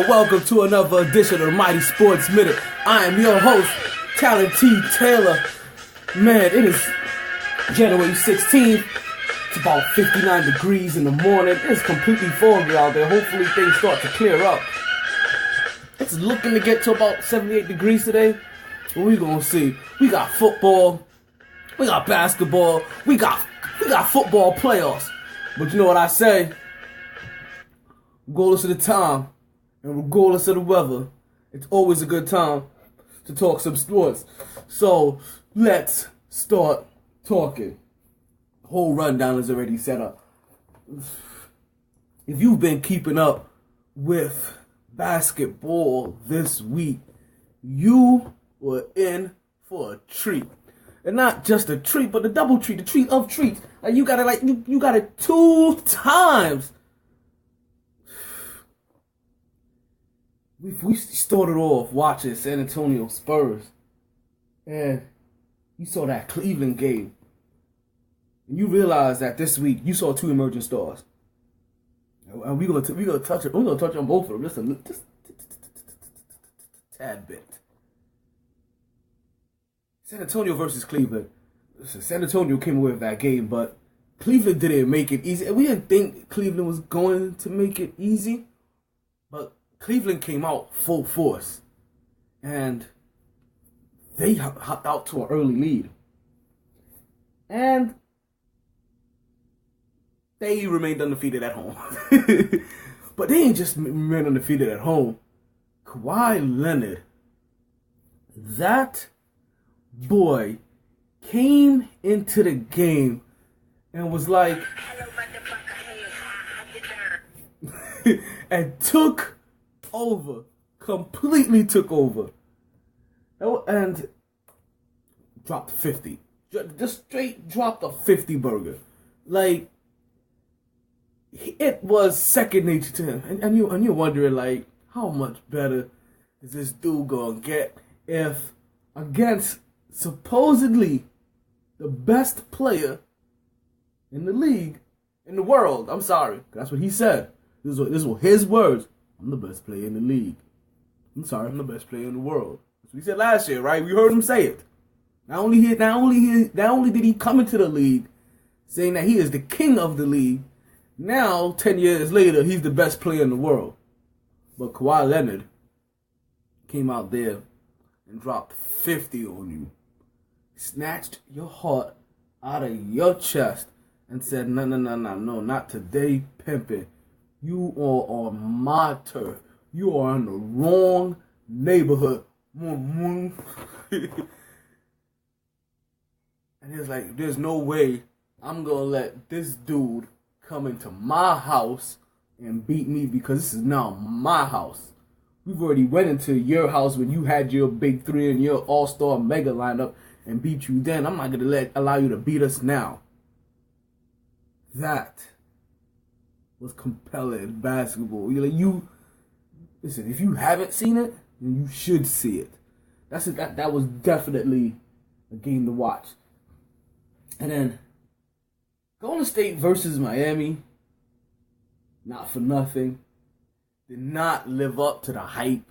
and welcome to another edition of the Mighty Sports Minute. I am your host, Talent T. Taylor. Man, it is January 16th. It's about 59 degrees in the morning. It's completely foggy out there. Hopefully things start to clear up. It's looking to get to about 78 degrees today. What we gonna see? We got football. We got basketball. We got football playoffs. But you know what I say? Regardless of the time and regardless of the weather, it's always a good time to talk some sports. So let's start talking. The whole rundown is already set up. If you've been keeping up with basketball this week, you were in for a treat. And not just a treat, but the double treat, the treat of treats. Like you got it 2 times. We started off watching San Antonio Spurs, and you saw that Cleveland game, and you realized that this week you saw 2 emerging stars, and we're gonna touch it. We're gonna touch on both of them just a tad bit. San Antonio versus Cleveland. Listen, San Antonio came away with that game, but Cleveland didn't make it easy. We didn't think Cleveland was going to make it easy, but Cleveland came out full force, and they hopped out to an early lead. And they remained undefeated at home. But they ain't just remained undefeated at home. Kawhi Leonard, that boy came into the game and was like, and took over, completely took over, and dropped 50. Just straight dropped a 50 burger. Like, it was second nature to him. And you're wondering, like, how much better is this dude gonna get if against supposedly the best player in the league, in the world? I'm sorry, that's what he said. This was his words. I'm the best player in the league. I'm sorry, I'm the best player in the world. That's what he said last year, right? We heard him say it. Not only did he come into the league saying that he is the king of the league, now 10 years later he's the best player in the world. But Kawhi Leonard came out there and dropped 50 on you, snatched your heart out of your chest, and said, no, not today, pimpin'. You are on my turf. You are in the wrong neighborhood. And it's like, there's no way I'm going to let this dude come into my house and beat me, because this is now my house. We've already went into your house when you had your big 3 and your all-star mega lineup and beat you then. I'm not going to allow you to beat us now. That was compelling basketball. Listen, if you haven't seen it, then you should see it. That was definitely a game to watch. And then Golden State versus Miami, not for nothing, did not live up to the hype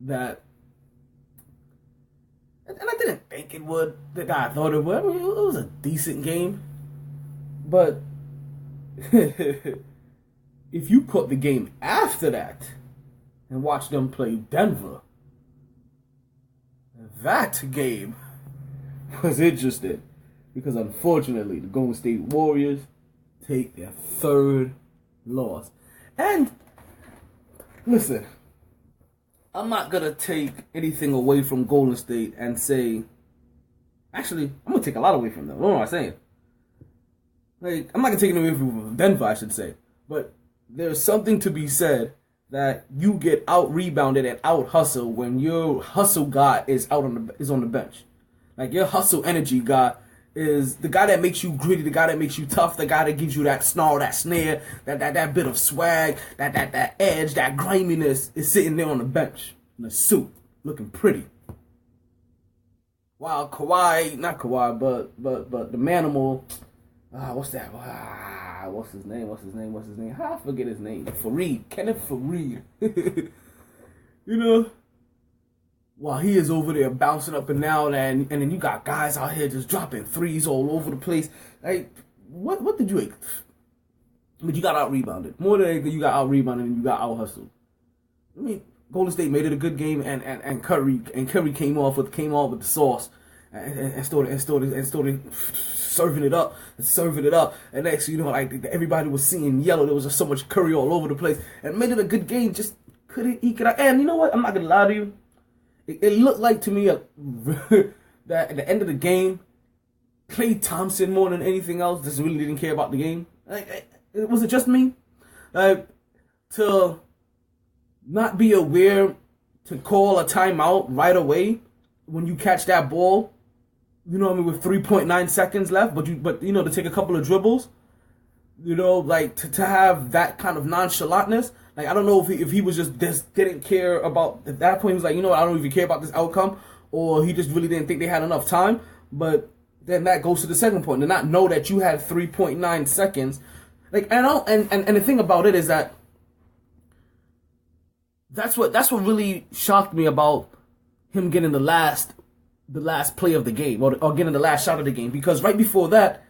that, and I didn't think it would, that I thought it would. I mean, it was a decent game, but if you put the game after that and watch them play Denver, that game was interesting, because unfortunately the Golden State Warriors take their 3rd loss. And listen, I'm not going to take anything away from Golden State and say, actually, I'm going to take a lot away from them. What am I saying? Like, I'm not going to take anything away from Denver, I should say. But there's something to be said that you get out-rebounded and out-hustled when your hustle guy is on the bench. Like, your hustle energy guy is the guy that makes you gritty, the guy that makes you tough, the guy that gives you that snarl, that snare, that bit of swag, that edge, that griminess is sitting there on the bench in a suit, looking pretty. While Kawhi, not Kawhi, but the Manimal, what's that? What's his name? I forget his name. Fareed. Kenneth Fareed. you know, while he is over there bouncing up and down, and then you got guys out here just dropping threes all over the place. Like, what did you? But you got out rebounded. More than anything, you got out rebounded and you got out hustled. I mean, Golden State made it a good game, and Curry came off with the sauce, and started serving it up, and next you know, like, everybody was seeing yellow. There was just so much Curry all over the place, and made it a good game. Just couldn't eke it out. And you know what? I'm not gonna lie to you. It looked like to me that at the end of the game, Klay Thompson more than anything else just really didn't care about the game. Like, was it just me? To not be aware to call a timeout right away when you catch that ball, you know what I mean, with 3.9 seconds left, but you know, to take a couple of dribbles, you know, like to have that kind of nonchalantness. Like, I don't know if he was just didn't care about, at that point he was like, you know what, I don't even care about this outcome, or he just really didn't think they had enough time. But then that goes to the second point, to not know that you had 3.9 seconds. Like, and the thing about it is that that's what really shocked me about him getting the last play of the game, or getting the last shot of the game, because right before that,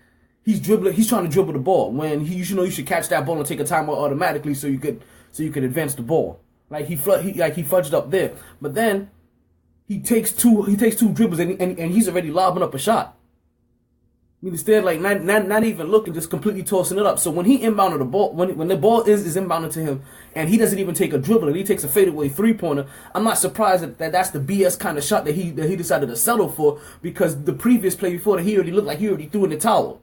he's trying to dribble the ball when you should catch that ball and take a timeout automatically so you could advance the ball. Like, he fudged up there, but then he takes two dribbles and he's already lobbing up a shot. I mean, instead, like, not even looking, just completely tossing it up. So when he inbounded the ball, when the ball is inbounded to him, and he doesn't even take a dribble, and he takes a fadeaway 3-pointer, I'm not surprised that that's the BS kind of shot that he decided to settle for, because the previous play before that, he already looked like he already threw in the towel.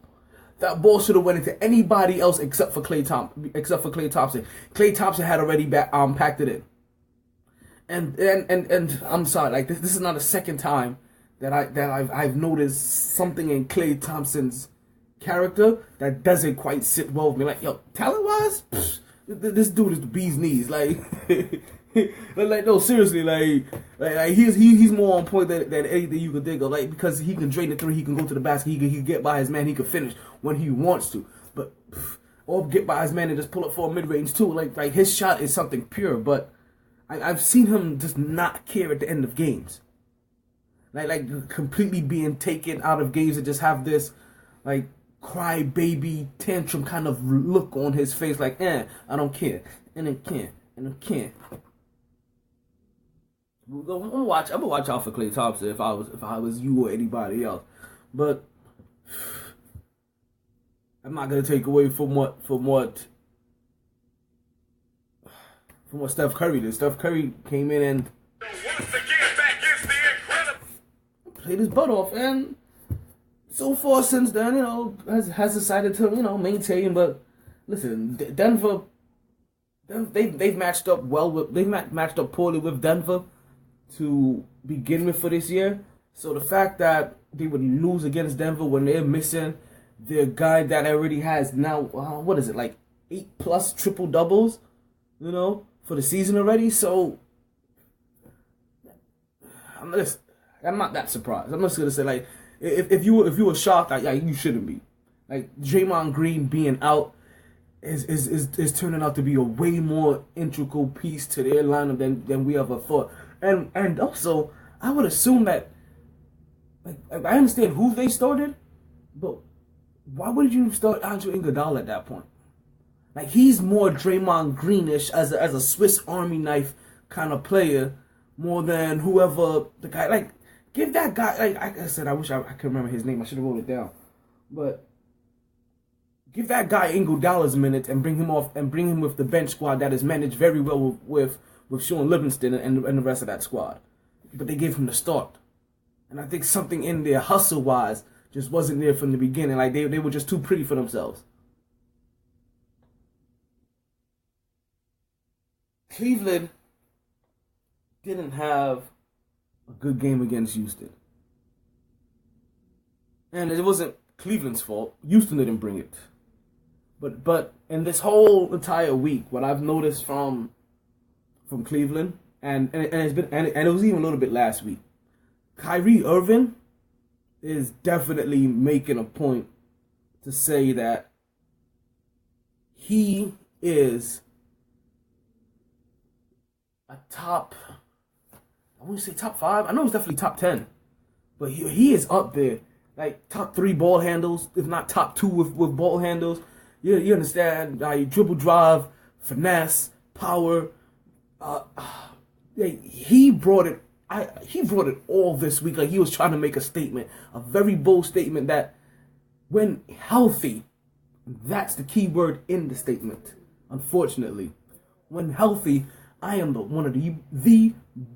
That ball should have went into anybody else except for Klay Thompson. Klay Thompson had already packed it in. And I'm sorry, like, this is not the second time that I've noticed something in Klay Thompson's character that doesn't quite sit well with me. Like, yo, talent wise, this dude is the bee's knees. Like, like, no, seriously, like he's more on point than anything you can think of. Like, because he can drain the three, he can go to the basket, he can get by his man, he can finish when he wants to, but or get by his man and just pull up for a mid range too. Like his shot is something pure, but I've seen him just not care at the end of games. Like completely being taken out of games and just have this, like, cry baby tantrum kind of look on his face, like, I don't care, and I can't. I'm gonna watch out for Klay Thompson if I was you or anybody else, but I'm not gonna take away from what Steph Curry did. Steph Curry came in and played his butt off, and so far since then, you know, has decided to, you know, maintain. But listen, Denver, they've matched up poorly with Denver to begin with for this year. So the fact that they would lose against Denver when they're missing their guy that already has now, what is it, like 8+ triple doubles, you know, for the season already. So I'm not that surprised. I'm just gonna say, like, if you were shocked, like, you shouldn't be. Like, Draymond Green being out is turning out to be a way more integral piece to their lineup than we ever thought. And also, I would assume that, like, I understand who they started, but why would you start Andre Iguodala at that point? Like, he's more Draymond Greenish as a Swiss Army knife kind of player, more than whoever the guy. Like, give that guy, like I said, I wish I could remember his name. I should have wrote it down. But give that guy Iguodala's minutes and bring him with the bench squad that is managed very well with Sean Livingston and the rest of that squad. But they gave him the start. And I think something in there, hustle-wise, just wasn't there from the beginning. Like, they were just too pretty for themselves. Cleveland didn't have a good game against Houston. And it wasn't Cleveland's fault. Houston didn't bring it. But in this whole entire week, what I've noticed from Cleveland, and it was even a little bit last week, Kyrie Irving is definitely making a point to say that he is a top I wouldn't say top 5. I know he's definitely top 10. But he is up there. Like, top 3 ball handles, if not top 2 with ball handles. You understand? Dribble drive, finesse, power. He brought it. He brought it all this week. Like, he was trying to make a statement. A very bold statement that when healthy, that's the key word in the statement. Unfortunately. When healthy, I am one of the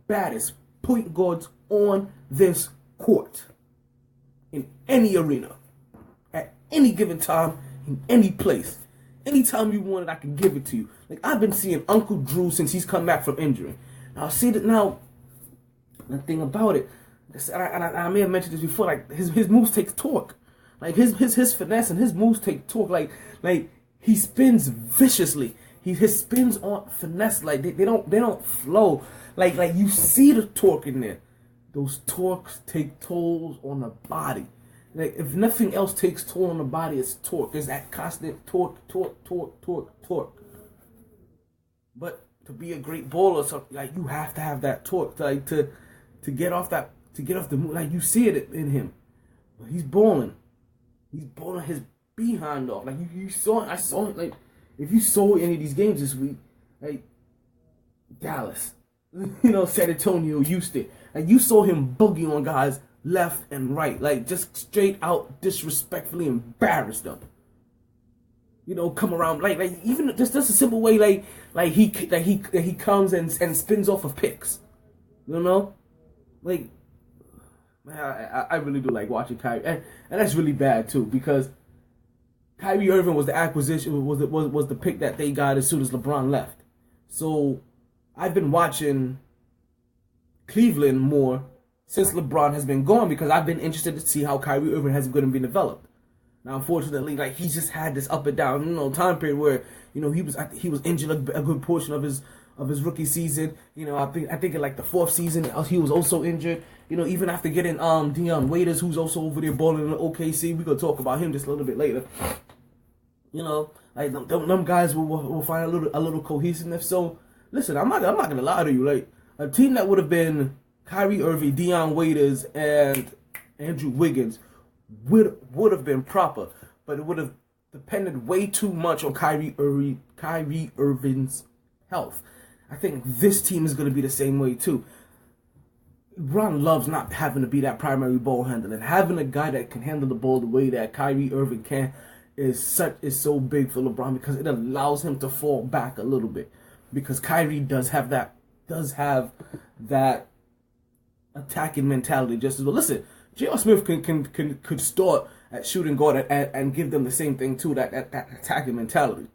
baddest point guards on this court. In any arena. At any given time. In any place. Anytime you want it, I can give it to you. Like, I've been seeing Uncle Drew since he's come back from injury. Now, see that now, the thing about it, I may have mentioned this before, like, his moves take torque. Like, his finesse and his moves take torque. Like he spins viciously. His spins aren't finesse. Like, they don't flow. Like you see the torque in there. Those torques take tolls on the body. Like, if nothing else takes toll on the body, it's torque. It's that constant torque. But to be a great bowler, something like, you have to have that torque, like to get off the move. Like, you see it in him. But he's bowling his behind off. Like, you saw it. I saw it. Like, if you saw any of these games this week, like Dallas, San Antonio, Houston, like, you saw him boogie on guys left and right, like, just straight out disrespectfully embarrass them. Come around like even just a simple way, like he comes and spins off of picks. Like, man, I really do like watching Kyrie, and that's really bad too, because Kyrie Irving was the acquisition, was the pick that they got as soon as LeBron left. So I've been watching Cleveland more since LeBron has been gone, because I've been interested to see how Kyrie Irving has been being developed. Now, unfortunately, like, he just had this up and down, time period where, he was injured a good portion of his rookie season. I think in like the 4th season he was also injured. Even after getting Dion Waiters, who's also over there balling in the OKC. We're gonna talk about him just a little bit later. Like, them guys will find a little cohesiveness. So listen, I'm not gonna lie to you. Like, a team that would have been Kyrie Irving, Dion Waiters, and Andrew Wiggins would have been proper, but it would have depended way too much on Kyrie Irving's health. I think this team is going to be the same way too. LeBron loves not having to be that primary ball handler, and having a guy that can handle the ball the way that Kyrie Irving can is so big for LeBron, because it allows him to fall back a little bit, because Kyrie does have that attacking mentality just as well. Listen, J.R. Smith could start at shooting guard and give them the same thing too, that attacking mentality.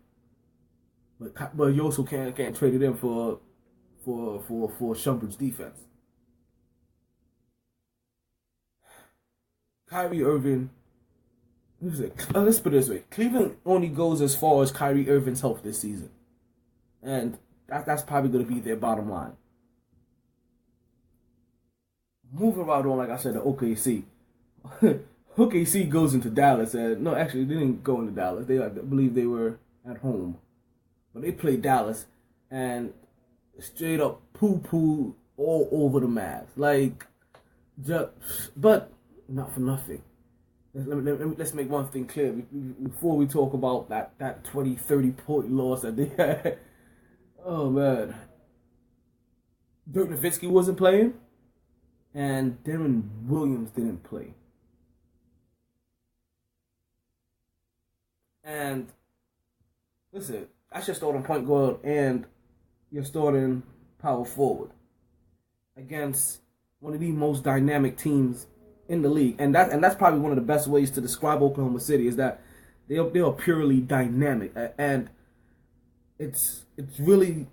But you also can't trade it in for Shumpert's defense. Kyrie Irving. Let's put it this way: Cleveland only goes as far as Kyrie Irving's health this season, and that's probably going to be their bottom line. Moving right on, like I said, to OKC. OKC goes into Dallas, and no, actually, they didn't go into Dallas. I believe they were at home, but they played Dallas and straight up poo all over the Mavs. Like, but not for nothing. Let's make one thing clear before we talk about that 20-30 point loss that they had. Oh man, Dirk Nowitzki wasn't playing, and Darren Williams didn't play. And listen, that's your starting point guard and your starting power forward against one of the most dynamic teams in the league, and that's probably one of the best ways to describe Oklahoma City, is that they are purely dynamic, and it's really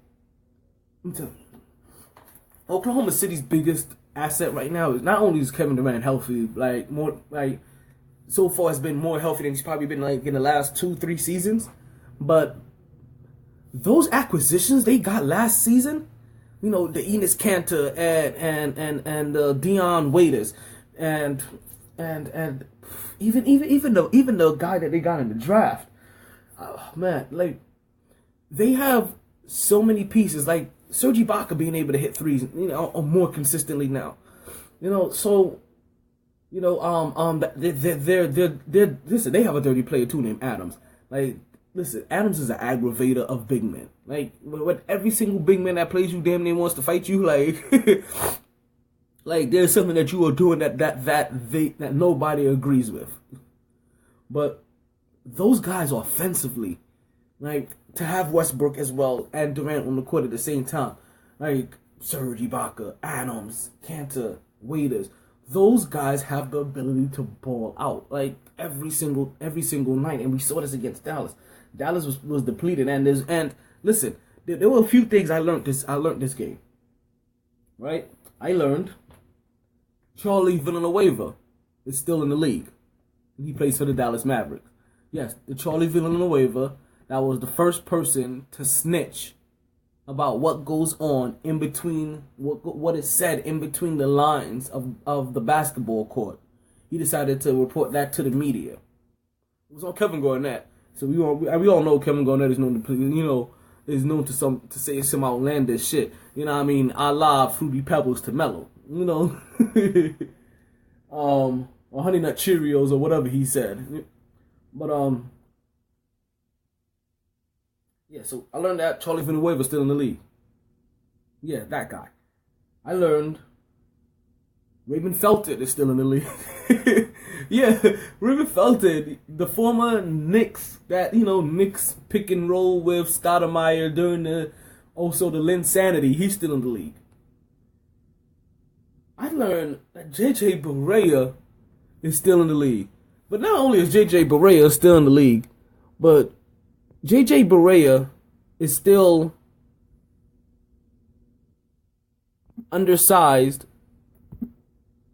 Oklahoma City's biggest asset right now is not only is Kevin Durant healthy, so far has been more healthy than he's probably been like in the last 2-3 seasons, but those acquisitions they got last season, the Enes Kanter and Dion Waiters, and even the guy that they got in the draft, man, like, they have so many pieces. Like, Serge Ibaka being able to hit threes, more consistently now. So they're listen. They have a dirty player too named Adams. Like, listen, Adams is an aggravator of big men. Like, with every single big man that plays you damn near wants to fight you. Like, like there's something that you are doing that nobody agrees with. But those guys offensively, like, to have Westbrook as well and Durant on the court at the same time, like Serge Ibaka, Adams, Kanter, Waiters, those guys have the ability to ball out like every single night, and we saw this against Dallas. Dallas was depleted, and listen, there were a few things I learned this game. Right, I learned Charlie Villanueva is still in the league. He plays for the Dallas Mavericks. Yes, the Charlie Villanueva that was the first person to snitch about what goes on in between, what is said in between the lines of the basketball court. He decided to report that to the media. It was on Kevin Garnett. So we all know Kevin Garnett is known to say some outlandish shit. You know what I mean? A la Fruity Pebbles to Mellow. Or Honey Nut Cheerios or whatever he said. But yeah, so I learned that Charlie Villanueva is still in the league. Yeah, that guy. I learned Raymond Felton is still in the league. Yeah, Raymond Felton, the former Knicks, Knicks pick and roll with Stoudemire during the Linsanity, he's still in the league. I learned that JJ Barea is still in the league. But not only is JJ Barea still in the league, but JJ Barea is still undersized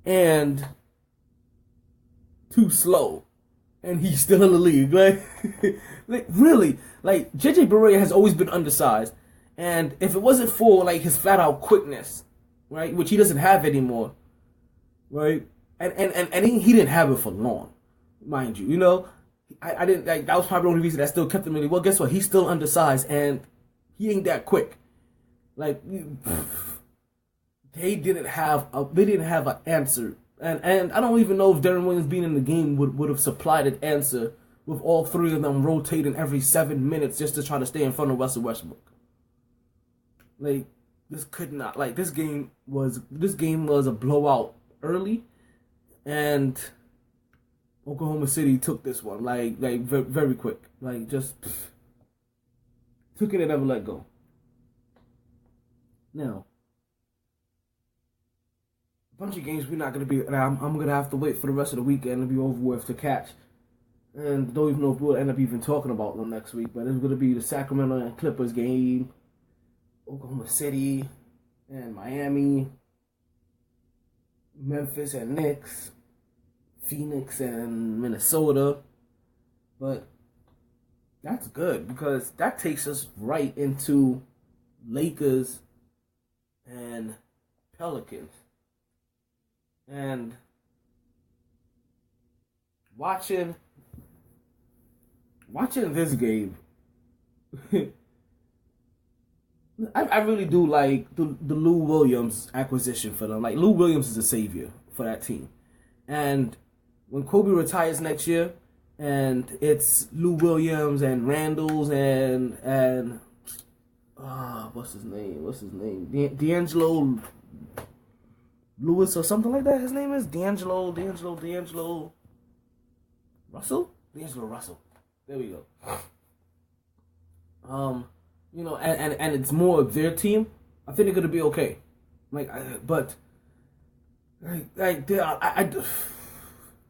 and too slow, and he's still in the league. Like really, like JJ Barea has always been undersized, and if it wasn't for like his flat out quickness, right, which he doesn't have anymore, right, and he didn't have it for long, mind you, I didn't like that was probably the only reason that still kept him in the league. Well, guess what? He's still undersized and he ain't that quick. Like they didn't have an answer. And I don't even know if Deron Williams being in the game would have supplied an answer with all three of them rotating every 7 minutes just to try to stay in front of Russell Westbrook. Like, this game was a blowout early, and Oklahoma City took this one like very, very quick. Like, just took it and never let go. Now, bunch of games we're not gonna be. I'm gonna have to wait for the rest of the weekend to be over with to catch, and don't even know if we'll end up even talking about them next week. But it's gonna be the Sacramento and Clippers game, Oklahoma City and Miami, Memphis and Knicks, Phoenix and Minnesota. But that's good because that takes us right into Lakers and Pelicans. And watching this game, I really do like the Lou Williams acquisition for them. Like, Lou Williams is a savior for that team. And when Kobe retires next year, and it's Lou Williams and Randall's and what's his name? D'Angelo Lewis or something like that. His name is D'Angelo Russell. D'Angelo Russell. There we go. And it's more of their team. I think they're gonna be okay.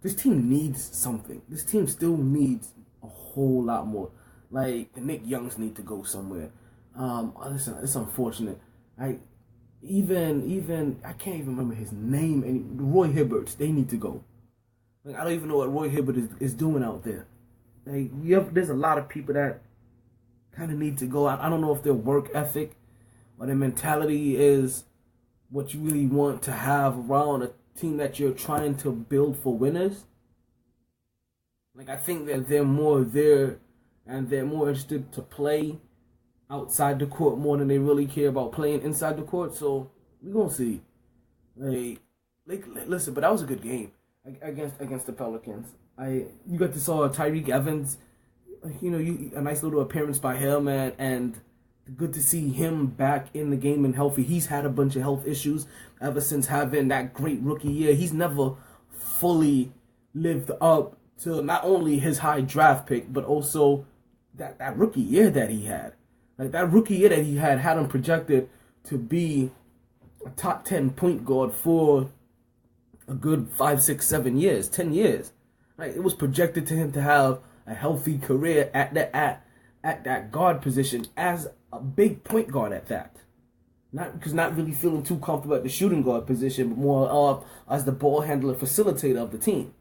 This team needs something. This team still needs a whole lot more. Like, the Nick Youngs need to go somewhere. Listen, it's unfortunate. Even I can't even remember his name. And Roy Hibberts, they need to go. Like, I don't even know what Roy Hibbert is doing out there. Like, there's a lot of people that kind of need to go. I don't know if their work ethic or their mentality is what you really want to have around a team that you're trying to build for winners. Like, I think that they're more there and they're more interested to play outside the court more than they really care about playing inside the court. So we're gonna see. Listen, but that was a good game against the Pelicans. You got to saw Tyreek Evans, a nice little appearance by him, and good to see him back in the game and healthy. He's had a bunch of health issues ever since having that great rookie year. He's never fully lived up to not only his high draft pick, but also that rookie year that he had. Like, that rookie year that he had him projected to be a top 10 point guard for a good 5, 6, 7 years, 10 years. Like, it was projected to him to have a healthy career at that guard position as a big point guard at that. Not really feeling too comfortable at the shooting guard position, but more of as the ball handler, facilitator of the team.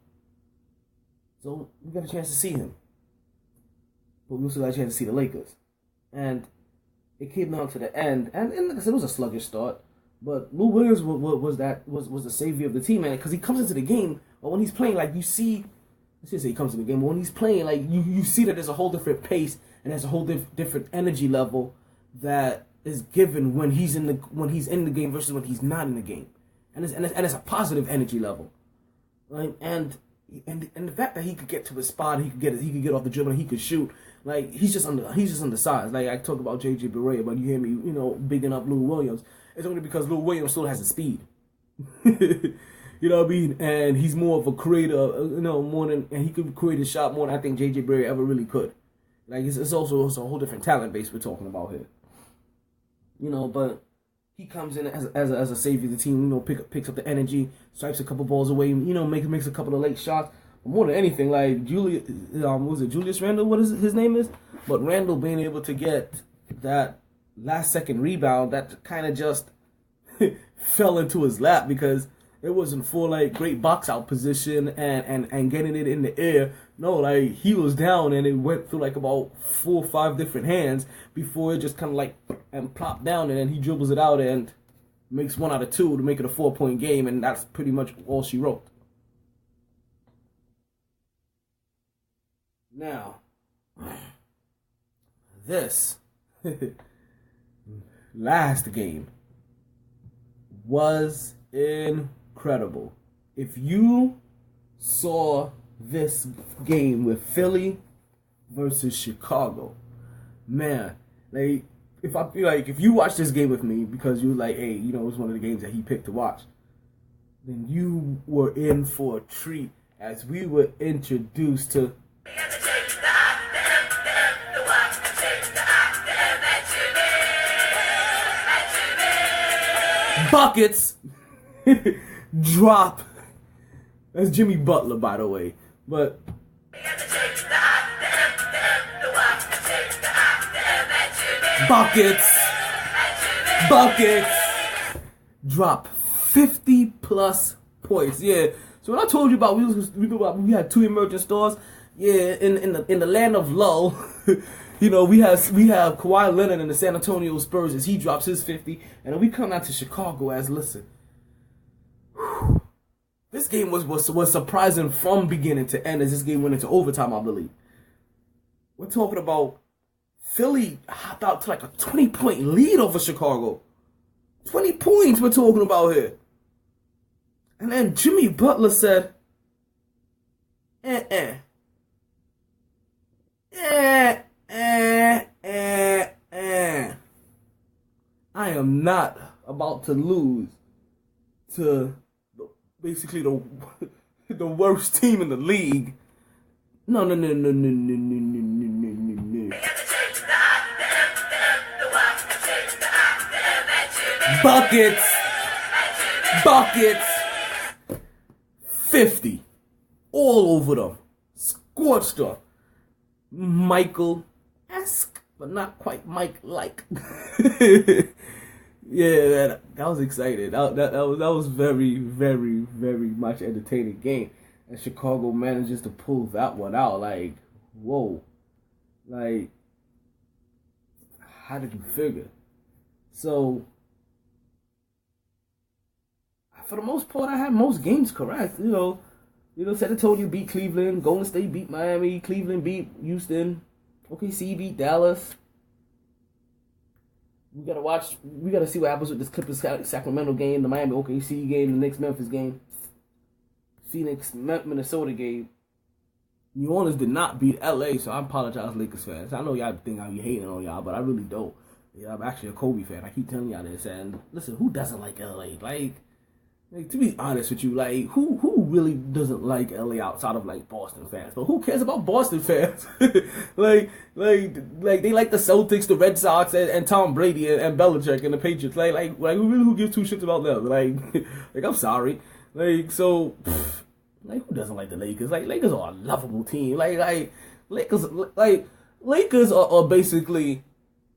So we got a chance to see him. But we also got a chance to see the Lakers. And it came down to the end. And like I said, it was a sluggish start. But Lou Williams was the savior of the team, man. Because he comes into the game, but when he's playing, like, you see, let's just say he comes in the game, but when he's playing, like, you see that there's a whole different pace and there's a whole different energy level that is given when he's in the game versus when he's not in the game. And it's a positive energy level. Right? And the fact that he could get to his spot, he could get off the dribble, and he could shoot. Like, he's just undersized. Like, I talk about JJ Barea, but you hear me, bigging up Lou Williams. It's only because Lou Williams still has the speed. You know what I mean? And he's more of a creator, and he could create a shot more than I think JJ Barea ever really could. Like, it's also a whole different talent base we're talking about here. But he comes in as a savior of the team, picks up the energy, swipes a couple balls away, makes a couple of late shots. But more than anything, like, Julius Randle, what is his name is? But Randle being able to get that last second rebound that kind of just fell into his lap because it wasn't for, like, great box out position and getting it in the air. No, like, he was down and it went through like about 4 or 5 different hands before it just kind of like and plopped down, and then he dribbles it out and makes 1 out of 2 to make it a 4-point game, and that's pretty much all she wrote. Now, this last game was incredible. If you saw this game with Philly versus Chicago, man, like, if you watch this game with me because you were like, hey, it was one of the games that he picked to watch, then you were in for a treat as we were introduced to buckets drop. That's Jimmy Butler, by the way. But buckets drop 50 plus points. Yeah. So when I told you about we had 2 emerging stars, yeah, in the land of lull, we have Kawhi Leonard in the San Antonio Spurs as he drops his 50, and then we come out to Chicago as listen. This game was surprising from beginning to end as this game went into overtime, I believe. We're talking about Philly hopped out to like a 20-point lead over Chicago. 20 points we're talking about here. And then Jimmy Butler said, I am not about to lose to basically the worst team in the league. No. Buckets. 50. All over them. Scorched them. Michael-esque, but not quite Mike-like. Yeah, that was exciting. That was very, very, very much entertaining game. And Chicago manages to pull that one out. Like, whoa. Like, how did you figure? So, for the most part, I had most games correct. San Antonio beat Cleveland, Golden State beat Miami, Cleveland beat Houston, OKC beat Dallas. We gotta watch. We gotta see what happens with this Clippers Sacramento game, the Miami OKC game, the Knicks Memphis game, Phoenix Minnesota game. New Orleans did not beat LA, so I apologize, Lakers fans. I know y'all think I be hating on y'all, but I really don't. Yeah, I'm actually a Kobe fan. I keep telling y'all this. And listen, who doesn't like LA? Like to be honest with you, like who really doesn't like LA outside of like Boston fans? But who cares about Boston fans? like they like the Celtics, the Red Sox, and Tom Brady and Belichick and the Patriots. Like who gives two shits about them? Like I'm sorry. Like so. Like who doesn't like the Lakers? Like Lakers are a lovable team. Like Lakers are basically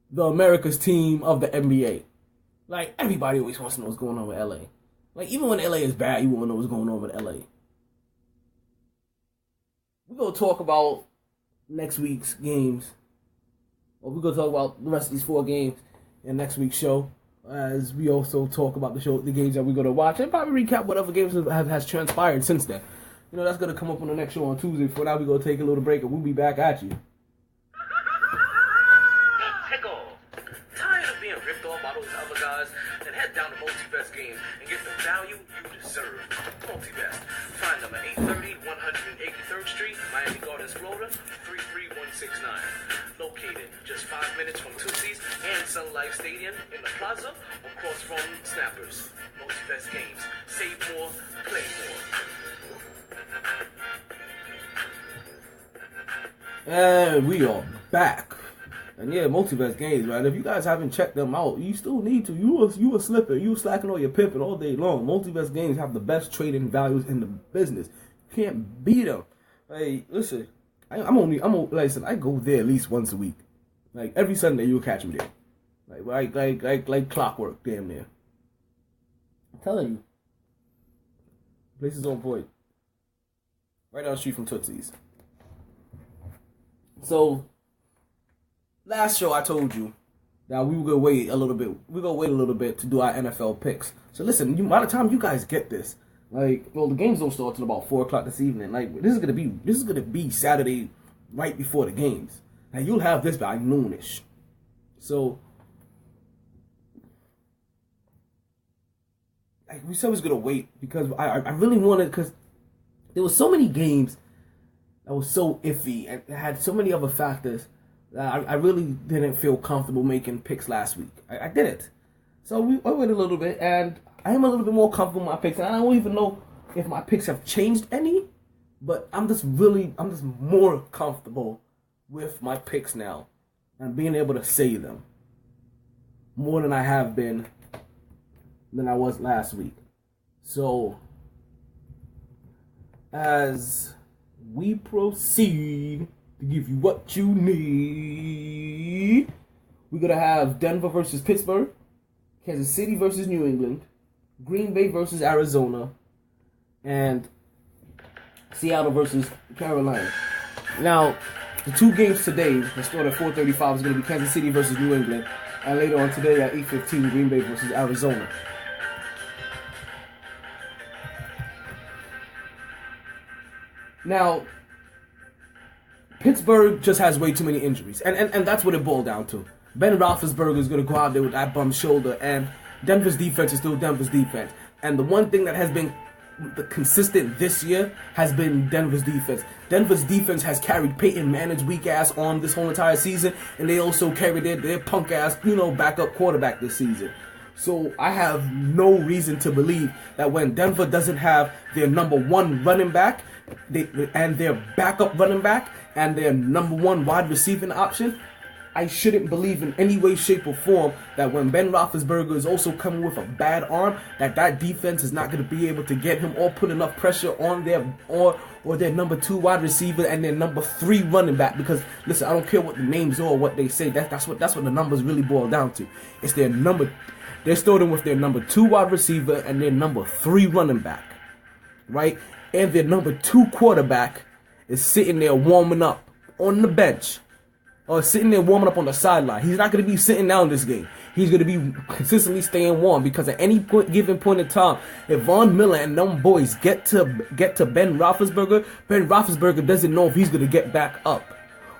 the America's team of the NBA. Like everybody always wants to know what's going on with LA. Like even when LA is bad, you want to know what's going on with LA. We're gonna talk about next week's games. Or we're gonna talk about the rest of these 4 games in next week's show. As we also talk about the games that we're going to watch, and probably recap whatever games has transpired since then. You know, that's going to come up on the next show on Tuesday. For now, we're going to take a little break, and we'll be back at you. Tickle. Tired of being ripped off by those other guys? Then head down to MultiVest Games and get the value you deserve. MultiVest. Find them at 830 183rd Street, Miami Gardens, Florida, 33169. Located just 5 minutes from Tootsie's and Sun Life Stadium in the plaza across from Snappers. MultiVest Games. Save more, play more. And we are back. And yeah, MultiVest Games, man. If you guys haven't checked them out, you still need to. You were slipping. You were slacking on your pimping all day long. MultiVest Games have the best trading values in the business. You can't beat them. Hey, listen. Listen, I go there at least once a week. Like every Sunday you'll catch me there. Like clockwork, damn near. I'm telling you. Place is on point. Right down the street from Tootsie's. So last show I told you that we were gonna wait a little bit. We're gonna wait a little bit to do our NFL picks. So listen, by the time you guys get this, the games don't start till about 4:00 this evening. Like this is gonna be Saturday, right before the games. Now you'll have this by noonish. So, we said we was gonna wait because I really wanted, because there was so many games that was so iffy and had so many other factors that I really didn't feel comfortable making picks last week. I didn't. So I waited a little bit, and I am a little bit more comfortable with my picks, and I don't even know if my picks have changed any, but I'm just more comfortable with my picks now and being able to say them more than I have been than I was last week. So as we proceed to give you what you need, we're going to have Denver versus Pittsburgh, Kansas City versus New England, Green Bay versus Arizona, and Seattle versus Carolina. Now, the 2 games today that start at 4:35 is going to be Kansas City versus New England, and later on today at 8:15, Green Bay versus Arizona. Now, Pittsburgh just has way too many injuries, and that's what it boiled down to. Ben Roethlisberger is going to go out there with that bum shoulder, and Denver's defense is still Denver's defense. And the one thing that has been consistent this year has been Denver's defense. Denver's defense has carried Peyton Manning's weak ass on this whole entire season, and they also carried their punk ass, backup quarterback this season. So I have no reason to believe that when Denver doesn't have their number 1 running back, and their backup running back, and their number 1 wide receiving option, I shouldn't believe in any way, shape, or form that when Ben Roethlisberger is also coming with a bad arm, that defense is not going to be able to get him or put enough pressure on their number 2 wide receiver and their number 3 running back. Because listen, I don't care what the names are or what they say. That's what the numbers really boil down to. It's their number. They're starting with their number 2 wide receiver and their number 3 running back, right? And their number 2 quarterback is sitting there warming up on the bench, or sitting there warming up on the sideline. He's not going to be sitting down this game. He's going to be consistently staying warm, because at any given point in time, if Von Miller and them boys get to Ben Roethlisberger doesn't know if he's going to get back up,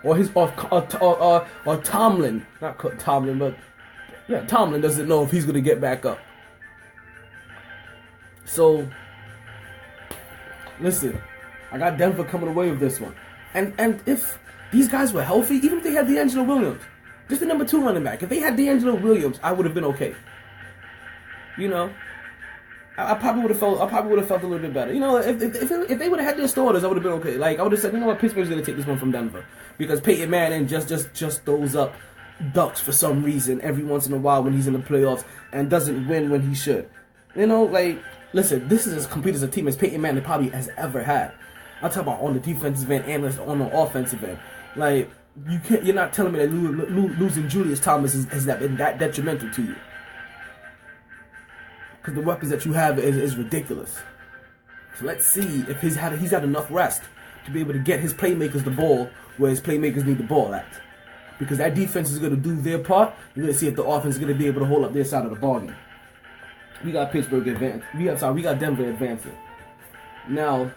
or Tomlin, not Tomlin, but Yeah, Tomlin doesn't know if he's going to get back up. So, listen, I got Denver coming away with this one. And if these guys were healthy, even if they had D'Angelo Williams, just the number 2 running back, if they had D'Angelo Williams, I would have been okay. You know, I probably would have felt a little bit better. You know, if they would have had their starters, I would have been okay. Like, I would have said, you know what, Pittsburgh's going to take this one from Denver, because Peyton Manning just throws up ducks for some reason every once in a while when he's in the playoffs and doesn't win when he should. You know, like, listen, this is as complete as a team as Peyton Manning probably has ever had. I'm talking about on the defensive end and on the offensive end. Like, you're not telling me that losing Julius Thomas has been that detrimental to you. Because the weapons that you have is ridiculous. So let's see if he's had enough rest to be able to get his playmakers the ball where his playmakers need the ball at. Because that defense is going to do their part. You're going to see if the offense is going to be able to hold up their side of the ballgame. We got Pittsburgh advancing. We got Denver advancing. Now,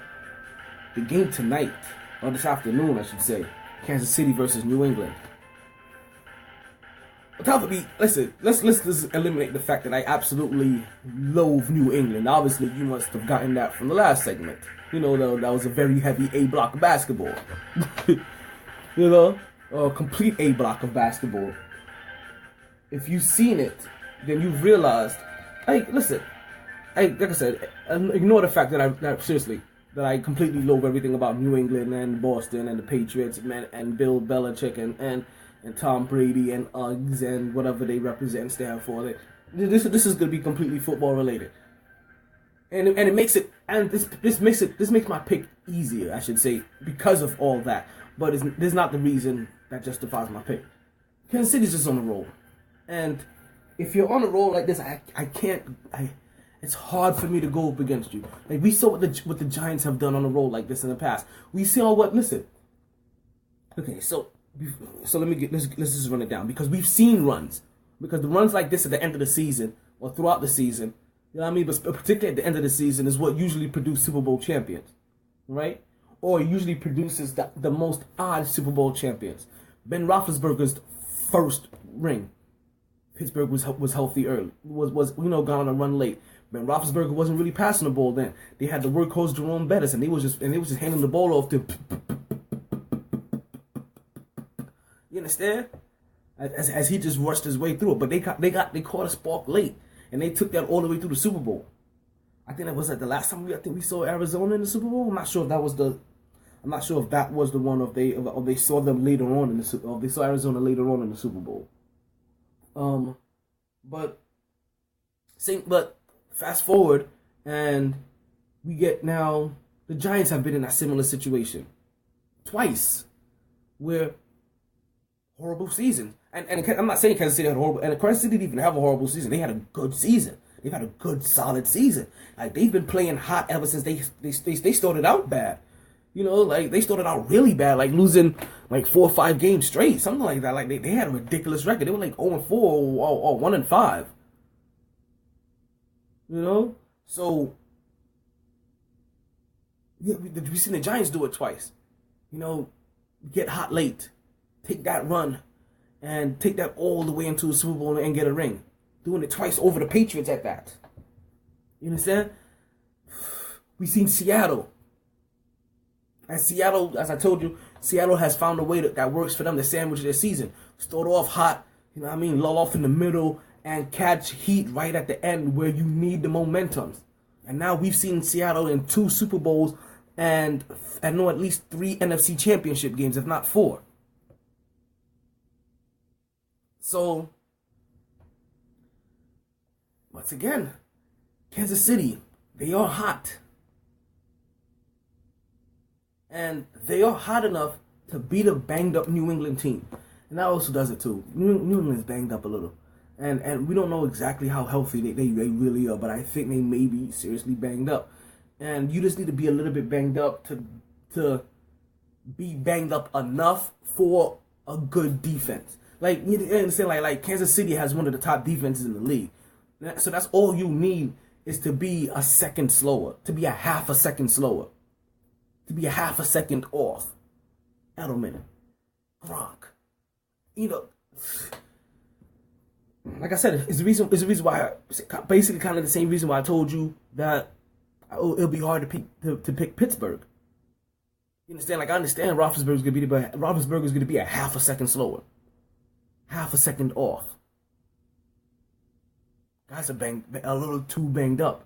the game tonight, or this afternoon, I should say, Kansas City versus New England. Listen, let's just eliminate the fact that I absolutely loathe New England. Obviously, you must have gotten that from the last segment. You know, that was a very heavy A block of basketball. You know, a complete A block of basketball. If you've seen it, then you've realized. Like I said, ignore the fact that I completely loathe everything about New England and Boston and the Patriots and Bill Belichick and Tom Brady and Uggs and whatever they represent and stand for. This is going to be completely football related, and it makes it, and this makes my pick easier, I should say, because of all that. But this is not the reason that justifies my pick. Kansas City's just on the roll, and if you're on a roll like this, it's hard for me to go up against you. Like, we saw what the Giants have done on a roll like this in the past. We saw listen. Okay, so let's just run it down, because we've seen runs. Because the runs like this at the end of the season or throughout the season, you know what I mean? But particularly at the end of the season is what usually produces Super Bowl champions, right? Or usually produces the most odd Super Bowl champions. Ben Roethlisberger's first ring. Pittsburgh was healthy early. Was gone on a run late. Ben Roethlisberger wasn't really passing the ball then. They had the workhorse Jerome Bettis, and they was just handing the ball off to. You understand? As he just rushed his way through it, but they caught a spark late, and they took that all the way through the Super Bowl. I think that was the last time we saw Arizona in the Super Bowl. I'm not sure if that was the one of they saw them later on in the Super Bowl. They saw Arizona later on in the Super Bowl. But fast forward, and we get now the Giants have been in a similar situation twice, where horrible season. And I'm not saying Kansas City had horrible, and Kansas City didn't even have a horrible season. They had a good season. They've had a good, solid season. Like, they've been playing hot ever since they started out bad. You know, like, they started out really bad, like losing like 4 or 5 games straight, something like that. Like, they had a ridiculous record. They were like 0-4 or 1-5. You know? So, yeah, we've seen the Giants do it twice. You know, get hot late, take that run, and take that all the way into a Super Bowl and get a ring. Doing it twice over the Patriots at that. You understand? We've seen Seattle. And Seattle, as I told you, Seattle has found a way that works for them to sandwich their season. Start off hot, you know what I mean, lull off in the middle, and catch heat right at the end where you need the momentum. And now we've seen Seattle in 2 Super Bowls and I know at least 3 NFC Championship games, if not 4. So, once again, Kansas City, they are hot. And they are hot enough to beat a banged-up New England team. And that also does it, too. New England's banged up a little. And we don't know exactly how healthy they really are, but I think they may be seriously banged up. And you just need to be a little bit banged up to be banged up enough for a good defense. Like, you understand, like Kansas City has one of the top defenses in the league. So that's all you need, is to be a second slower, to be a half a second slower, to be a half a second off. Edelman, Gronk, you know, like I said, it's the reason. It's the reason why. Basically, kind of the same reason why I told you that it'll be hard to pick Pittsburgh. You understand? Like I understand Roethlisberger's gonna be, but Roethlisberger's gonna be a half a second slower, half a second off. Guys are a little too banged up.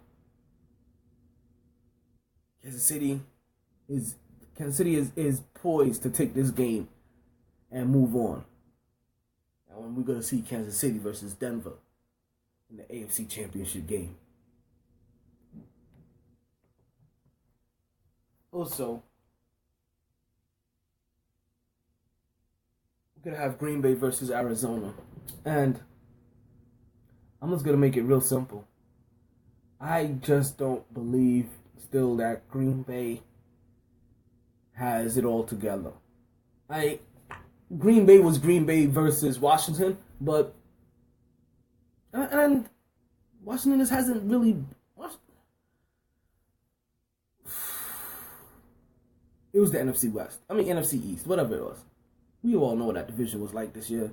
Kansas City is poised to take this game and move on. And we're gonna see Kansas City versus Denver in the AFC Championship game. Also, we're gonna have Green Bay versus Arizona, and I'm just gonna make it real simple. I just don't believe still that Green Bay has it all together. Green Bay was Green Bay versus Washington, but and Washington just hasn't really. It was the NFC West. I mean NFC East, whatever it was. We all know what that division was like this year.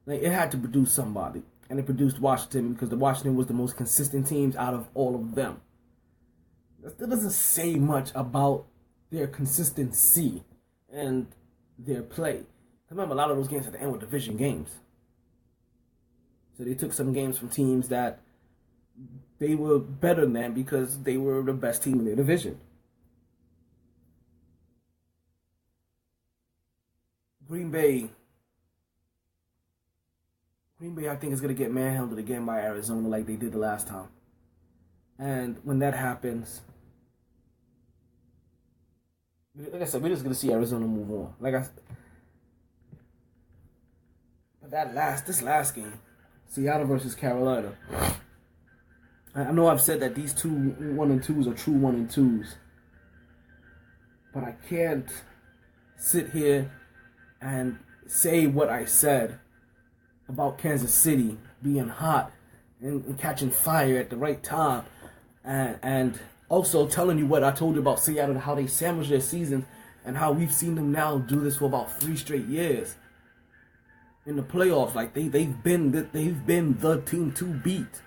Like it had to produce somebody, and it produced Washington because the Washington was the most consistent teams out of all of them. That still doesn't say much about their consistency and their play. Remember, a lot of those games at the end were division games. So they took some games from teams that they were better than because they were the best team in their division. Green Bay, I think, is going to get manhandled again by Arizona like they did the last time. And when that happens, like I said, we're just going to see Arizona move on. This last game, Seattle versus Carolina. I know I've said that these 1-2s are true 1-2s, but I can't sit here and say what I said about Kansas City being hot and catching fire at the right time, and also telling you what I told you about Seattle and how they sandwich their seasons and how we've seen them now do this for about 3 straight years in the playoffs. Like they've been the team to beat.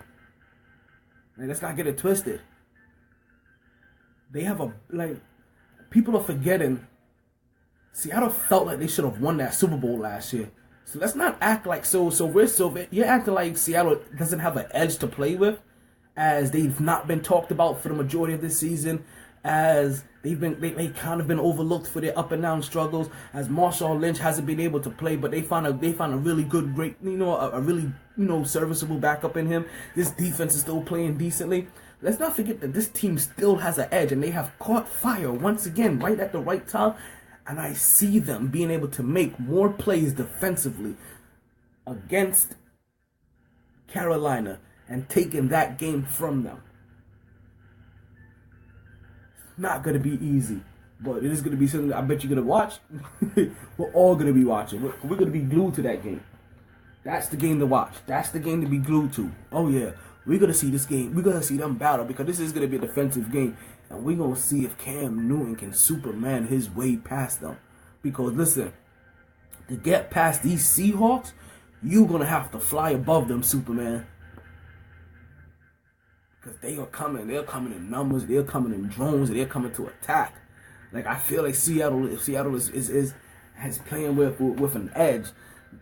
Like, let's not get it twisted. They have people are forgetting. Seattle felt like they should have won that Super Bowl last year. So let's not act like you're acting like Seattle doesn't have an edge to play with, as they've not been talked about for the majority of this season, as they kind of been overlooked for their up and down struggles, as Marshawn Lynch hasn't been able to play, but they found a really great, a really serviceable backup in him. This defense is still playing decently. Let's not forget that this team still has an edge, and they have caught fire once again right at the right time. And I see them being able to make more plays defensively against Carolina and taking that game from them. It's not going to be easy, but it is going to be something I bet you're going to watch. We're all going to be watching. We're going to be glued to that game. That's the game to watch. That's the game to be glued to. Oh, yeah. We're going to see this game. We're going to see them battle because this is going to be a defensive game. And we're going to see if Cam Newton can Superman his way past them. Because, listen, to get past these Seahawks, you're going to have to fly above them, Superman. Because they are coming. They're coming in numbers. They're coming in drones. They're coming to attack. Like, I feel like Seattle is playing with an edge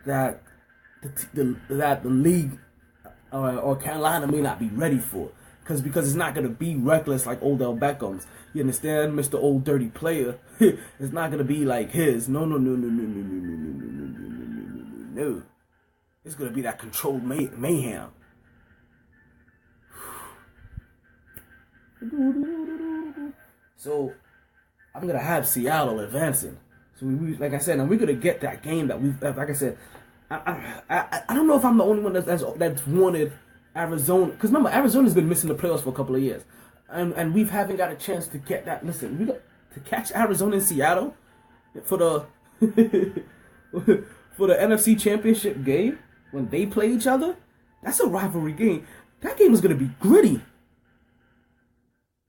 that the league or Carolina may not be ready for. Because it's not going to be reckless like Odell Beckham's. You understand? Mr. Old Dirty Player. It's not going to be like his. No. It's going to be that controlled mayhem. So, I'm going to have Seattle advancing. So, like I said, and we're going to get that game that we've, like I said, I don't know if I'm the only one that's wanted Arizona, because remember, Arizona's been missing the playoffs for a couple of years, and we haven't got a chance to get that. Listen, we got to catch Arizona and Seattle for the for the NFC Championship game when they play each other. That's a rivalry game. That game is gonna be gritty.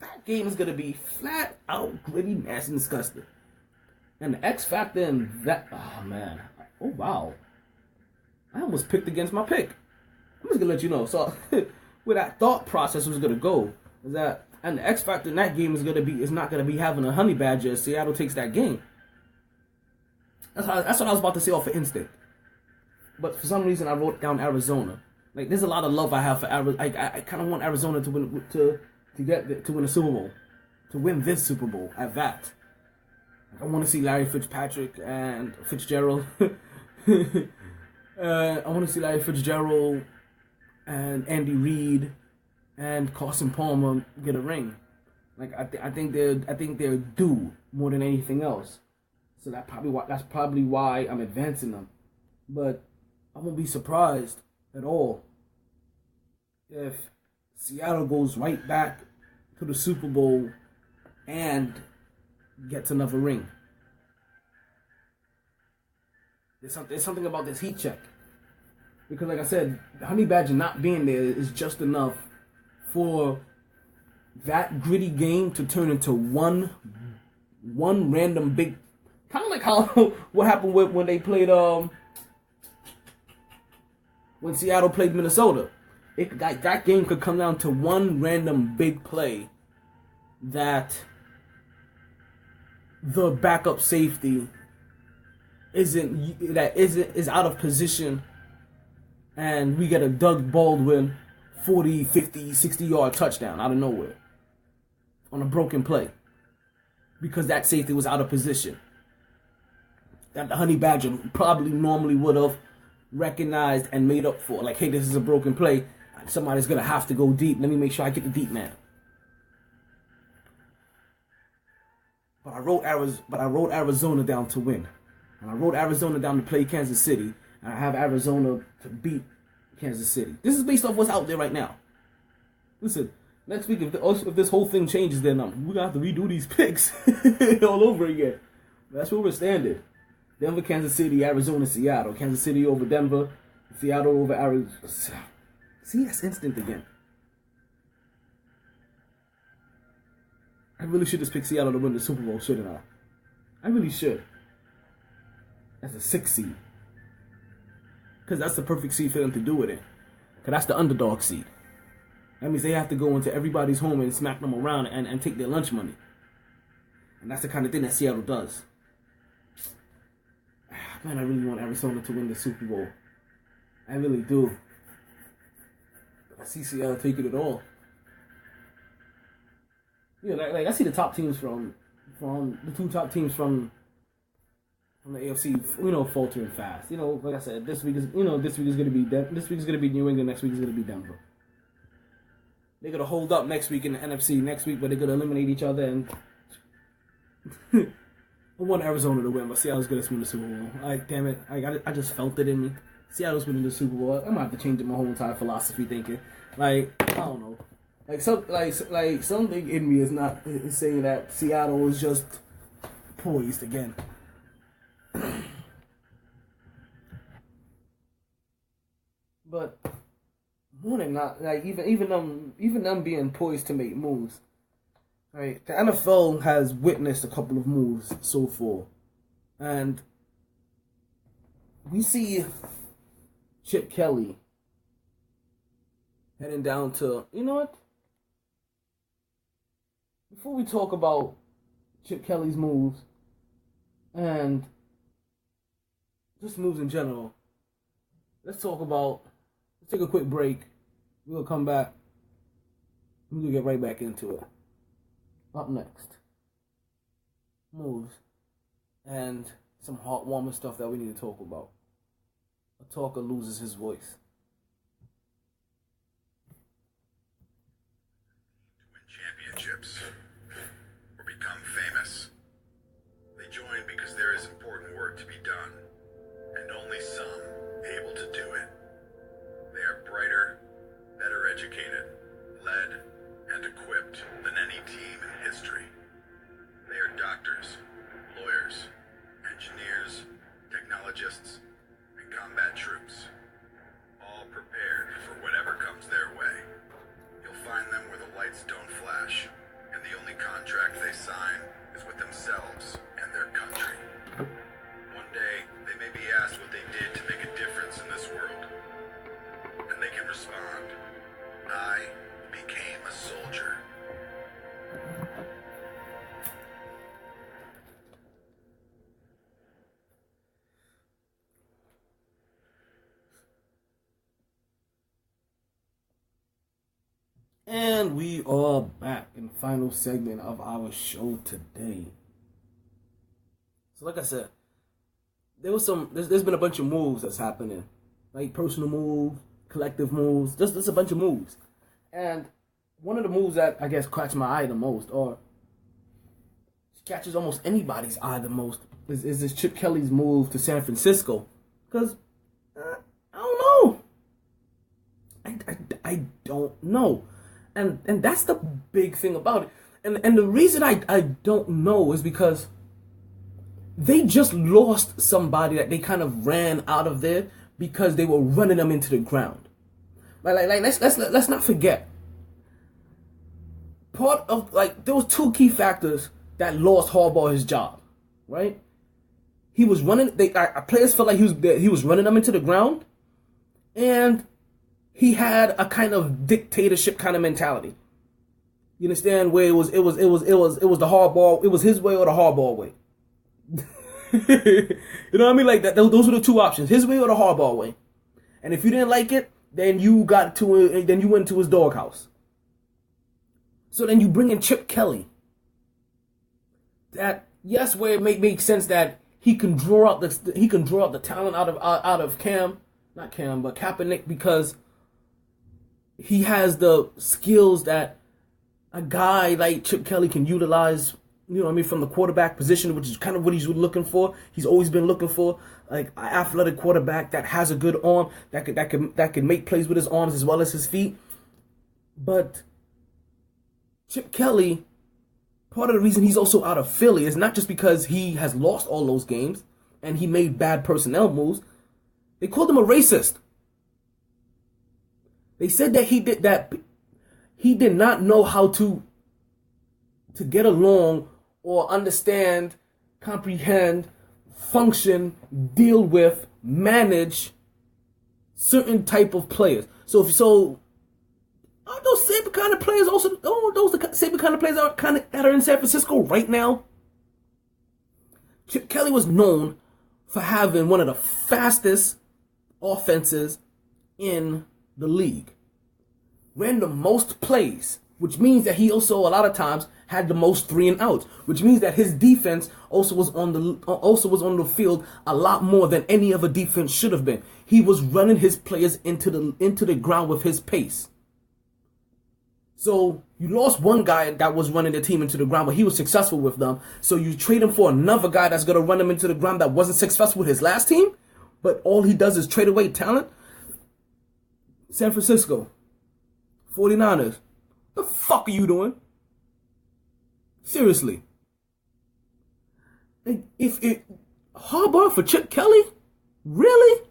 That game is gonna be flat out gritty, nasty, and disgusting. And the X factor in that, oh man, oh wow, I almost picked against my pick. I'm just gonna let you know. So where that thought process was gonna go is that, and the X factor in that game is not gonna be having a honey badger if Seattle takes that game. That's what I was about to say off of instinct. But for some reason I wrote down Arizona. Like there's a lot of love I have for Arizona. I kind of want Arizona to win to win a Super Bowl, to win this Super Bowl at that. I want to see Larry Fitzpatrick and Fitzgerald. I want to see Larry Fitzgerald and Andy Reid and Carson Palmer get a ring. Like I think they're due more than anything else. So that's probably why I'm advancing them. But I won't be surprised at all if Seattle goes right back to the Super Bowl and gets another ring. There's something about this heat check. Because like I said, Honey Badger not being there is just enough for that gritty game to turn into one random big, kind of like how what happened when they played when Seattle played Minnesota. That game could come down to one random big play that the backup safety is out of position, and we get a Doug Baldwin 40, 50, 60-yard touchdown out of nowhere on a broken play because that safety was out of position. That the Honey Badger probably normally would have recognized and made up for. Like, hey, this is a broken play. Somebody's going to have to go deep. Let me make sure I get the deep man. But I wrote Arizona down to win. And I wrote Arizona down to play Kansas City. And I have Arizona to beat Kansas City. This is based off what's out there right now. Listen, next week, if this whole thing changes, then we're going to have to redo these picks all over again. That's where we're standing. Denver, Kansas City, Arizona, Seattle. Kansas City over Denver. Seattle over Arizona. See, that's instant again. I really should just pick Seattle to win the Super Bowl, shouldn't I? I really should. As a 6 seed. Because that's the perfect seed for them to do it in. Because that's the underdog seed. That means they have to go into everybody's home and smack them around and take their lunch money. And that's the kind of thing that Seattle does. Man, I really want Arizona to win the Super Bowl. I really do. I see Seattle taking it all. Yeah, like I see the top teams from the two top teams from the AFC, faltering fast. Like I said, this week is gonna be New England. Next week is gonna be Denver. They're gonna hold up next week in the NFC next week, but they're gonna eliminate each other. And I want Arizona to win, but Seattle's gonna win the Super Bowl. Damn it, I just felt it in me. Seattle's winning the Super Bowl. I might have to change my whole entire philosophy thinking. I don't know. Something in me is saying that Seattle is just poised again. But more than not, even them being poised to make moves. Right, the NFL has witnessed a couple of moves so far, and we see Chip Kelly heading down to, before we talk about Chip Kelly's moves and just moves in general, let's take a quick break. We'll come back. We'll get right back into it. Up next, moves and some heartwarming stuff that we need to talk about. A talker loses his voice. To win championships or become famous, they join because there is important work to be done, and only some able to do it. They are brighter, better educated, led, and equipped than any team in history. They are doctors, lawyers, engineers, technologists, and combat troops, all prepared for whatever comes their way. You'll find them where the lights don't flash, and the only contract they sign is with themselves and their country. One day, they may be asked what they did to make a difference in this world, and they can respond. I became a soldier. And we are back in the final segment of our show today. So like I said, there's been a bunch of moves that's happening. Like personal moves, collective moves, just a bunch of moves. And one of the moves that I guess catch my eye the most, or catches almost anybody's eye the most, is this Chip Kelly's move to San Francisco. Because, I don't know. I don't know. And that's the big thing about it. And the reason I don't know is because they just lost somebody that they kind of ran out of there because they were running them into the ground. Like let's not forget. Part of there was two key factors that lost Harbaugh his job, right? He was running. Players felt like he was running them into the ground, and he had a kind of dictatorship kind of mentality. You understand? Where it was the Harbaugh. It was his way or the Harbaugh way. You know what I mean? Like that. Those were the two options: his way or the Harbaugh way. And if you didn't like it, then you went to his doghouse. So then you bring in Chip Kelly. That yes, where it makes sense that he can draw out the talent out of Kaepernick, because he has the skills that a guy like Chip Kelly can utilize, you know what I mean, from the quarterback position, which is kind of what he's looking for. He's always been looking for like an athletic quarterback that has a good arm, that can make plays with his arms as well as his feet. But Chip Kelly, part of the reason he's also out of Philly is not just because he has lost all those games and he made bad personnel moves. They called him a racist. They said that he did not know how to get along or understand, comprehend, function, deal with, manage certain type of players. So are those same kind of players also? Those the same kind of players that are in San Francisco right now? Chip Kelly was known for having one of the fastest offenses in the league. Ran the most plays, which means that he also a lot of times had the most 3 and outs, which means that his defense also was on the field a lot more than any other defense should have been. He was running his players into the ground with his pace. So you lost one guy that was running the team into the ground, but he was successful with them. So you trade him for another guy that's going to run them into the ground that wasn't successful with his last team, but all he does is trade away talent. San Francisco 49ers, the fuck are you doing? Seriously. If Harbaugh for Chip Kelly? Really?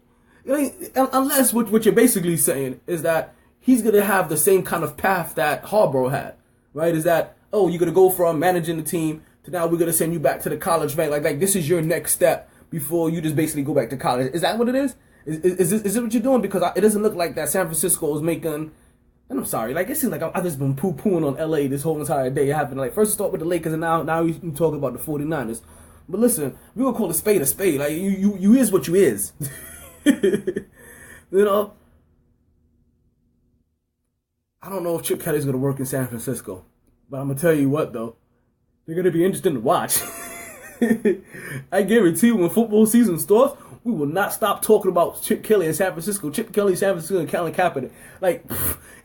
Unless what you're basically saying is that he's going to have the same kind of path that Harbaugh had, right? Is that, oh, you're going to go from managing the team to now we're going to send you back to the college rank. Like this is your next step before you just basically go back to college. Is that what it is? Is this what you're doing? Because it doesn't look like that San Francisco is making... And I'm sorry, like it seems like I've just been poo-pooing on LA this whole entire day. Happened like first start with the Lakers, and now you talking about the 49ers. But listen, we gonna call a spade a spade. Like you is what you is. You know. I don't know if Chip Kelly's gonna work in San Francisco, but I'm gonna tell you what though, they're gonna be interesting to watch. I guarantee you, when football season starts, we will not stop talking about Chip Kelly in San Francisco. Chip Kelly in San Francisco and Colin Kaepernick. Like,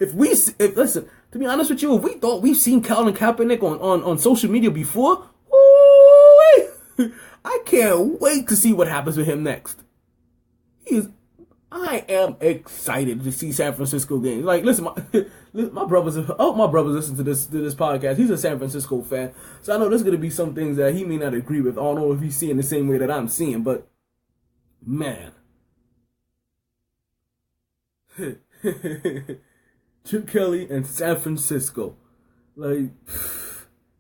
listen, to be honest with you, if we thought we've seen Colin Kaepernick on social media before, I can't wait to see what happens with him next. I am excited to see San Francisco games. Like, listen, my brothers listen to this podcast. He's a San Francisco fan, so I know there's gonna be some things that he may not agree with. I don't know if he's seeing the same way that I'm seeing, but man, Chip Kelly and San Francisco, like,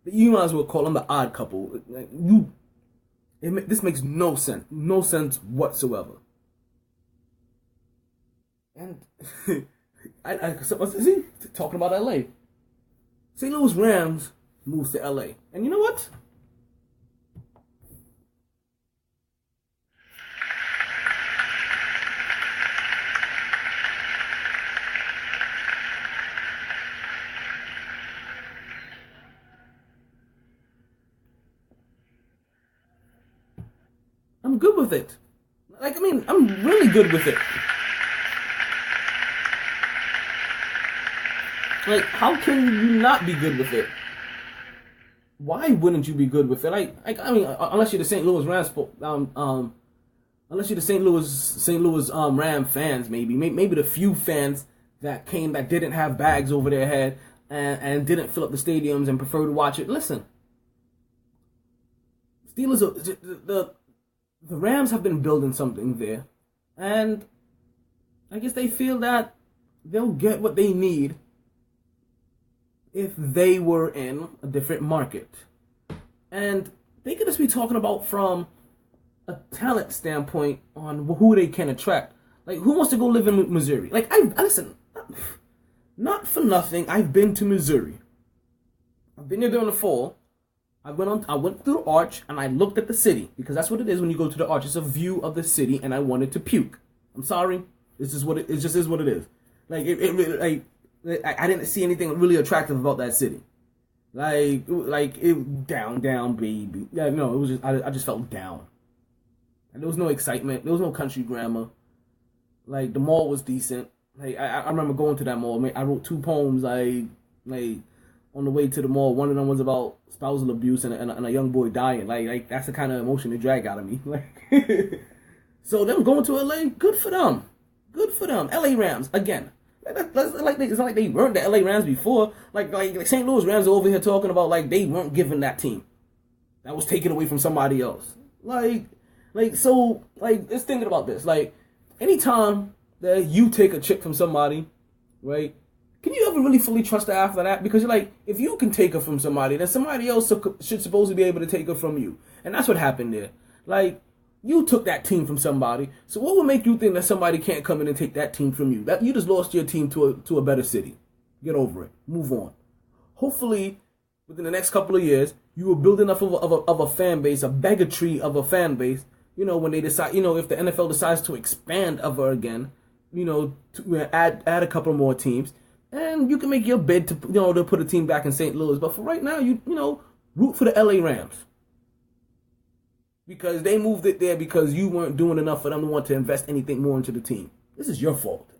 you might as well call them the odd couple. Like, this makes no sense whatsoever. And See, talking about LA. St. Louis Rams moves to LA. And you know what? I'm good with it. Like, I mean, I'm really good with it. Like, how can you not be good with it? Why wouldn't you be good with it? Like I mean, unless you're the St. Louis Rams, unless you're the St. Louis Ram fans, maybe the few fans that came that didn't have bags over their head and didn't fill up the stadiums and prefer to watch it. Listen, Steelers, the Rams have been building something there, and I guess they feel that they'll get what they need if they were in a different market. And they could just be talking about from a talent standpoint on who they can attract. Like, who wants to go live in Missouri? Like, listen, not for nothing, I've been to Missouri. I've been there during the fall. I went through the arch and I looked at the city, because that's what it is when you go to the arch. It's a view of the city, and I wanted to puke. I'm sorry. It just is what it is. Like, I didn't see anything really attractive about that city. Like it down, baby. Yeah, no, it was just I just felt down. And there was no excitement. There was no country grammar. Like, the mall was decent. Like, I remember going to that mall. I wrote 2 poems. Like on the way to the mall. One of them was about spousal abuse and a young boy dying. Like that's the kind of emotion they drag out of me. Like, so them going to LA, good for them. Good for them. LA Rams again. It's not like they weren't the LA Rams before. Like St. Louis Rams are over here talking about like they weren't given that team. That was taken away from somebody else. So just thinking about this. Like, anytime that you take a chip from somebody, right? Can you ever really fully trust her after that? Because you're like, if you can take her from somebody, then somebody else should supposedly be able to take her from you. And that's what happened there. Like, you took that team from somebody. So what would make you think that somebody can't come in and take that team from you? That you just lost your team to a better city. Get over it. Move on. Hopefully, within the next couple of years, you will build enough of a fan base, a bigotry of a fan base. You know, when they decide, if the NFL decides to expand ever again, to add a couple more teams, and you can make your bid to put a team back in St. Louis. But for right now, you root for the LA Rams. Because they moved it there because you weren't doing enough for them to want to invest anything more into the team. This is your fault.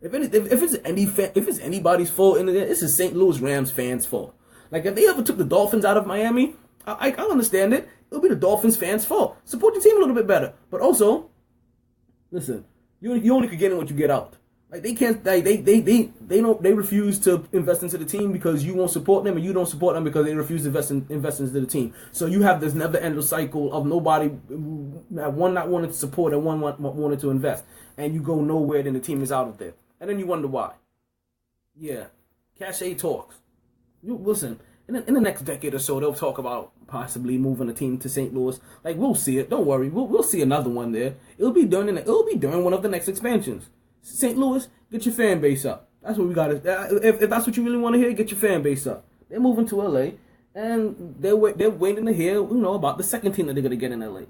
If it's anybody's fault, this is St. Louis Rams fans' fault. Like, if they ever took the Dolphins out of Miami, I understand it. It'll be the Dolphins fans' fault. Support the team a little bit better. But also, listen, you only could get in what you get out. Like, they can't. They refuse to invest into the team because you won't support them, and you don't support them because they refuse to invest into the team. So you have this never-ending cycle of nobody, one not wanting to support and one wanting to invest, and you go nowhere. Then the team is out of there, and then you wonder why. Yeah, cachet talks. Listen, in the next decade or so, they'll talk about possibly moving a team to St. Louis. Like, we'll see it. Don't worry, we'll see another one there. It'll be during one of the next expansions. St. Louis, get your fan base up. That's what we got. If that's what you really want to hear, get your fan base up. They're moving to LA, and they're waiting to hear about the second team that they're gonna get in LA.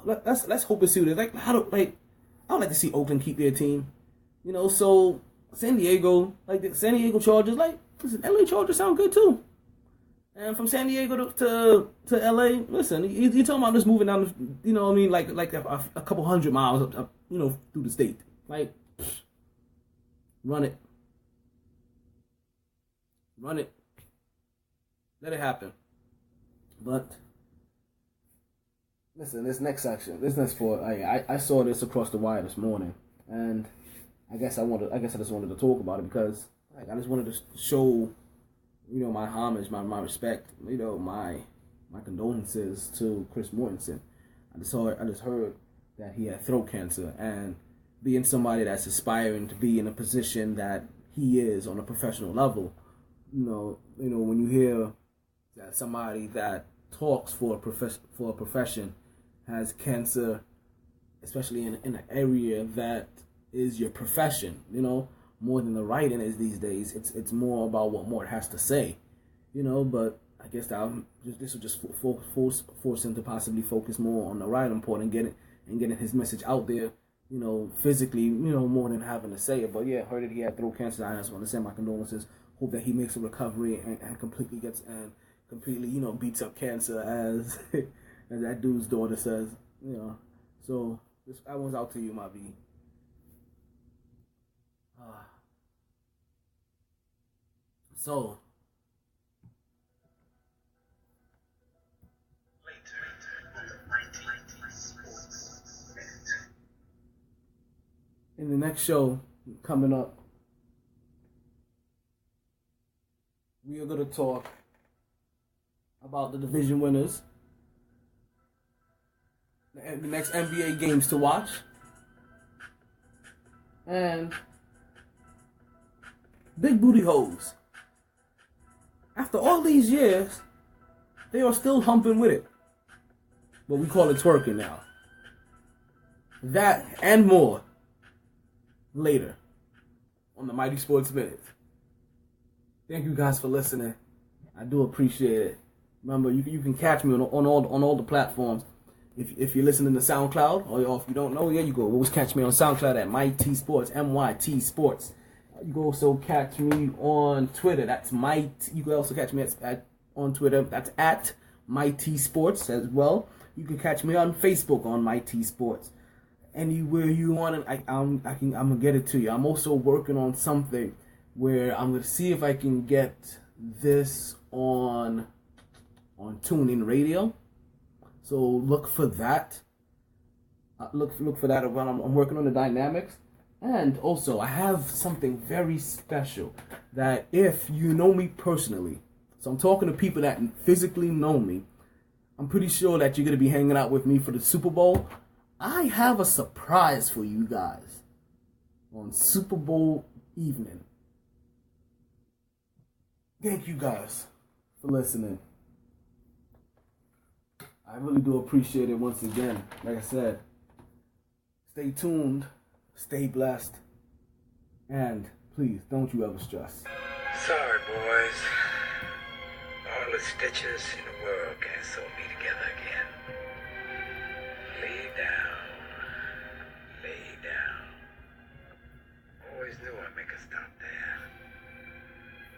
Let's hope and see what it's like. I would like to see Oakland keep their team. So San Diego, like the San Diego Chargers, listen, LA Chargers sound good too. And from San Diego to LA, listen, you're talking about just moving down, like a couple hundred miles up, through the state. Like, run it. Let it happen. But listen, this next section, this next part, I saw this across the wire this morning, and I guess I just wanted to talk about it because I just wanted to show, my homage, my respect, my condolences to Chris Mortensen. I just heard that he had throat cancer, and being somebody that's aspiring to be in a position that he is on a professional level, when you hear that somebody that talks for a profession has cancer, especially in an area that is your profession, you know, more than the writing is these days. It's more about what Mort has to say, you know. But I guess this will just force him to possibly focus more on the writing part and getting his message out there, you know, physically, you know, more than having to say it. But yeah, heard that he had throat cancer. I just want to send my condolences. Hope that he makes a recovery and completely you know, beats up cancer as as that dude's daughter says, you know. So that one's out to you, my B. So in the next show coming up, we are going to talk about the division winners, the next NBA games to watch, and big booty hoes. After all these years, they are still humping with it. But we call it twerking now. That and more later on the Mighty Sports Minute. Thank you guys for listening. I do appreciate it. Remember, you can catch me on all the platforms. If you're listening to SoundCloud, or if you don't know, yeah, you go always catch me on SoundCloud at MyT Sports, MYT Sports. You can also catch me on Twitter. That's MyT. You can also catch me on Twitter. That's at MyT Sports as well. You can catch me on Facebook on MyT Sports. Anywhere you want it, I'm gonna get it to you. I'm also working on something where I'm gonna see if I can get this on TuneIn Radio. So look for that. Look for that. I'm working on the dynamics. And also, I have something very special that if you know me personally, so I'm talking to people that physically know me, I'm pretty sure that you're going to be hanging out with me for the Super Bowl. I have a surprise for you guys on Super Bowl evening. Thank you guys for listening. I really do appreciate it once again. Like I said, stay tuned. Stay blessed, and please don't you ever stress. Sorry, boys. All the stitches in the world can't sew me together again. Lay down. Lay down. Always knew I'd make a stop there.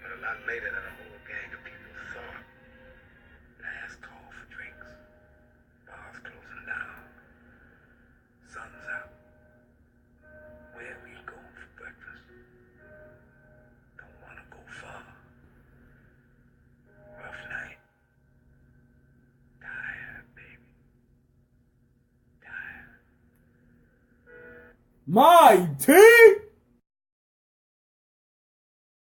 But a lot later than a whole gang of people thought. Last call for drinks. Bars closing down. Sun's out. Where we going for breakfast? Don't wanna go far. Rough night. Tired, baby. Tired. MyT!